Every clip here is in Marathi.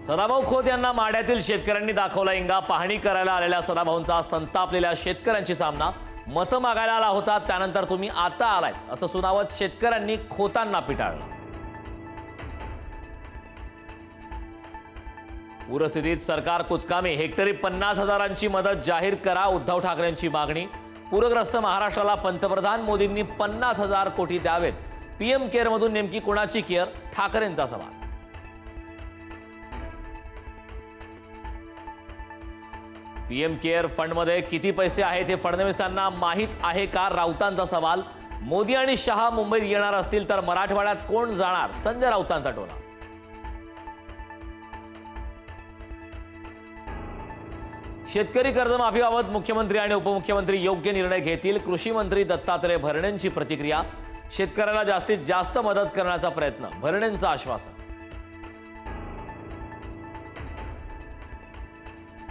सदाभाऊ खोत यांना माढ्यातील शेतकऱ्यांनी दाखवला इंगा। पाहणी करायला आलेल्या सदाभाऊंचा संतापलेल्या शेतकऱ्यांशी सामना। मतं मागायला आला होता, त्यानंतर तुम्ही आता आलायत असं सुनावत शेतकऱ्यांनी खोतांना पिटाळलं। पूरस्थितीत सरकार कुचकामी, हेक्टरी 50,000ची मदत जाहीर करा, उद्धव ठाकरेंची मागणी। पूरग्रस्त महाराष्ट्राला पंतप्रधान मोदींनी 50,000 कोटी द्यावेत। पीएम केअर मधून नेमकी कोणाची केअर, ठाकरेंचा सवाल। पीएम केअर फंडमध्ये किती पैसे आहेत हे फडणवीसांना माहीत आहे का, राऊतांचा सवाल। मोदी आणि शहा मुंबईत येणार असतील तर मराठवाड्यात कोण जाणार, संजय राऊतांचा टोला। शेतकरी कर्जमाफीबाबत मुख्यमंत्री आणि उपमुख्यमंत्री योग्य निर्णय घेतील, कृषी मंत्री दत्तात्रय भरणेंची प्रतिक्रिया। शेतकऱ्याला जास्तीत जास्त मदत करण्याचा प्रयत्न, भरणेंचं आश्वासन।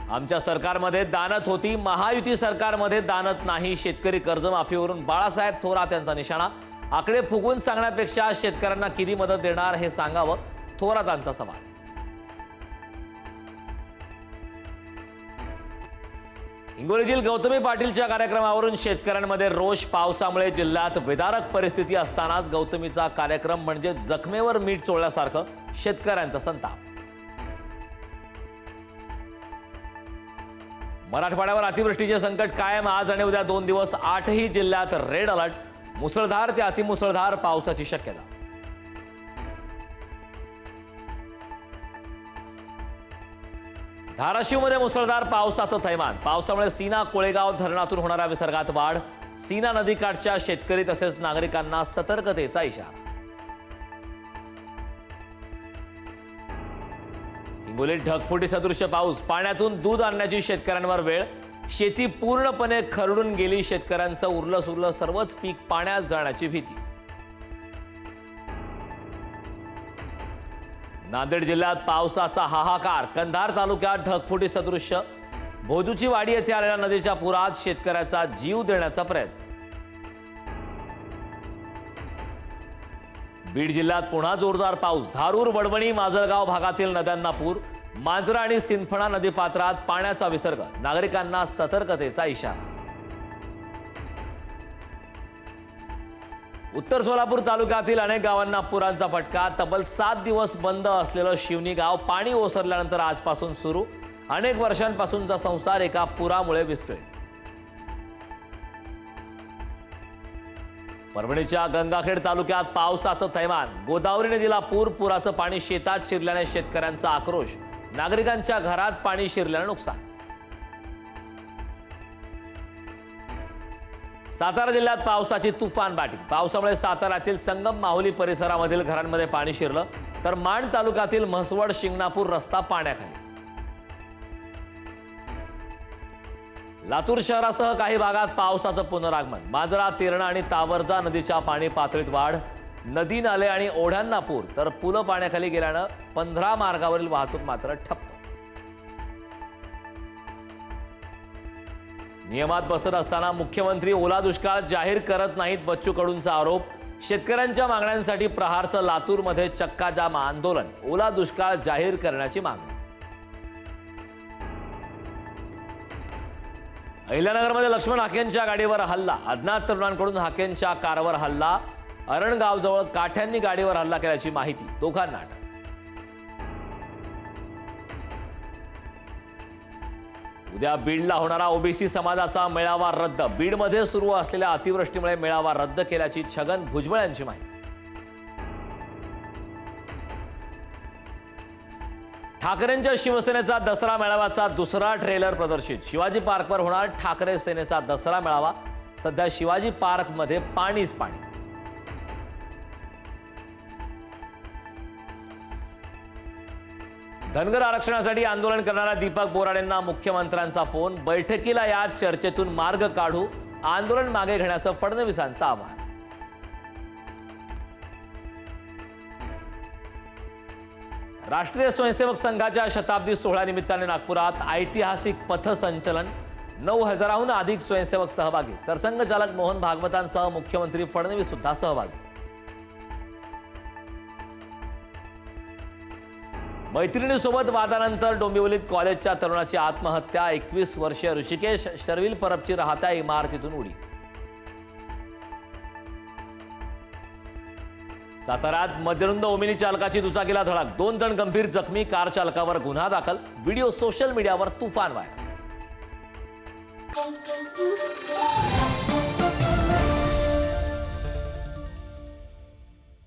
आमच्या सरकारमध्ये दानत होती, महायुती सरकारमध्ये दानत नाही। शेतकरी कर्जमाफीवरून बाळासाहेब थोरात यांचा निशाणा। आकडे फुगून सांगण्यापेक्षा शेतकऱ्यांना किती मदत देणार हे सांगावं, थोरातांचा सवाल। हिंगोलीतील गौतमी पाटीलच्या कार्यक्रमावरून शेतकऱ्यांमध्ये रोष। पावसामुळे जिल्ह्यात विदारक परिस्थिती असतानाच गौतमीचा कार्यक्रम म्हणजे जखमेवर मीठ चोळल्यासारखं, शेतकऱ्यांचा संताप। मराठवाड्यावर अतिवृष्टीचे संकट कायम, आज आणि उद्या 2 दिवस 8ही जिल्ह्यात रेड अलर्ट। मुसळधार ते अतिमुसळधार पावसाची शक्यता। धाराशिवमध्ये मुसळधार पावसाचं थैमान। पावसामुळे सीना कोळेगाव धरणातून होणाऱ्या विसर्गात वाढ। सीना नदीकाठच्या शेतकरी तसेच नागरिकांना सतर्कतेचा इशारा। हिंगोलीत ढगफुटी सदृश्य पाऊस, पाण्यातून दूध आणण्याची शेतकऱ्यांवर वेळ। शेती पूर्णपणे खरडून गेली, शेतकऱ्यांचं उरलं सुरलं सर्वच पीक पाण्यात जाण्याची भीती। नांदेड जिल्ह्यात पावसाचा हाहाकार। कंधार तालुक्यात ढगफुटी सदृश्य, भोजूची वाडी येथे आलेल्या नदीच्या पुरात शेतकऱ्याचा जीव देण्याचा प्रयत्न। बीड जिल्ह्यात पुन्हा जोरदार पाऊस। धारूर, वडवणी, माजलगाव भागातील नद्यांना पूर। मांजरा आणि सिंदफणा नदीपात्रात पाण्याचा विसर्ग, नागरिकांना सतर्कतेचा इशारा। उत्तर सोलापूर तालुक्यातील अनेक गावांना पुरांचा फटका। तब्बल 7 दिवस बंद असलेलं शिवनी गाव पाणी ओसरल्यानंतर आजपासून सुरू। अनेक वर्षांपासूनचा संसार एका पुरामुळे विस्कळीत। परभणीच्या गंगाखेड तालुक्यात पावसाचं थैमान। गोदावरी नदीला पूर, पुराचं पाणी शेतात शिरल्याने शेतकऱ्यांचा आक्रोश। नागरिकांच्या घरात पाणी शिरल्यानं नुकसान। सातारा जिल्ह्यात पावसाची तुफान बॅटिंग। पावसामुळे साताऱ्यातील संगम माहुली परिसरामधील घरांमध्ये पाणी शिरलं, तर माण तालुक्यातील म्हसवड शिंगणापूर रस्ता पाण्याखाली। लातूर शहरासह काही भागात पावसाचं पुनरागमन। मांजरा, तेरणा आणि तावरजा नदीच्या पाणी पातळीत वाढ। नदी, नाले आणि ओढ्यांना पूर, तर पुलं पाण्याखाली गेल्यानं 15 मार्गावरील वाहतूक मात्र ठप्प। नियमात बसत असताना मुख्यमंत्री ओला दुष्काळ जाहीर करत नाहीत, बच्चू कडूंचा आरोप। शेतकऱ्यांच्या मागण्यांसाठी प्रहारचं लातूरमध्ये चक्काजाम आंदोलन। ओला दुष्काळ जाहीर करण्याची मागणी। अहिल्यानगरमध्ये लक्ष्मण हाकेंच्या गाडीवर हल्ला। अज्ञात तरुणांकडून हाकेंच्या कारवर हल्ला। अरणगावजवळ काठ्यांनी गाडीवर हल्ला केल्याची माहिती, दोघांना अटक। उद्या बीडला होणारा ओबीसी समाजाचा मेळावा रद्द। बीडमध्ये सुरू असलेल्या अतिवृष्टीमुळे मेळावा रद्द केल्याची छगन भुजबळ यांची माहिती। ठाकरेंच्या शिवसेनेचा दसरा मेळाव्याचा दुसरा ट्रेलर प्रदर्शित। शिवाजी पार्कवर होणार ठाकरे सेनेचा दसरा मेळावा। सध्या शिवाजी पार्कमध्ये पाणीच पाणी। धनगर आरक्षणासाठी आंदोलन करणाऱ्या दीपक बोराडेंना मुख्यमंत्र्यांचा फोन। बैठकीला या, चर्चेतून मार्ग काढू, आंदोलन मागे घेण्याचं फडणवीसांचं आवाहन। राष्ट्रीय स्वयंसेवक संघाच्या शताब्दी सोहळ्यानिमित्ताने नागपुरात ऐतिहासिक पथसंचलन। 9,000हून अधिक स्वयंसेवक सहभागी। सरसंघचालक मोहन भागवतांसह मुख्यमंत्री फडणवीस सुद्धा सहभागी। मैत्रिणीसोबत वादानंतर डोंबिवलीत कॉलेजच्या तरुणाची आत्महत्या. 21 वर्षीय ऋषिकेश शर्विल परबची राहत्या इमारतीतून उडी. साताऱ्यात मध्यरुंद ओमिनी चालकाची दुचाकीला धडक. 2 जण गंभीर जखमी. कार चालकावर गुन्हा दाखल. व्हिडिओ सोशल मीडियावर तुफान व्हायरल.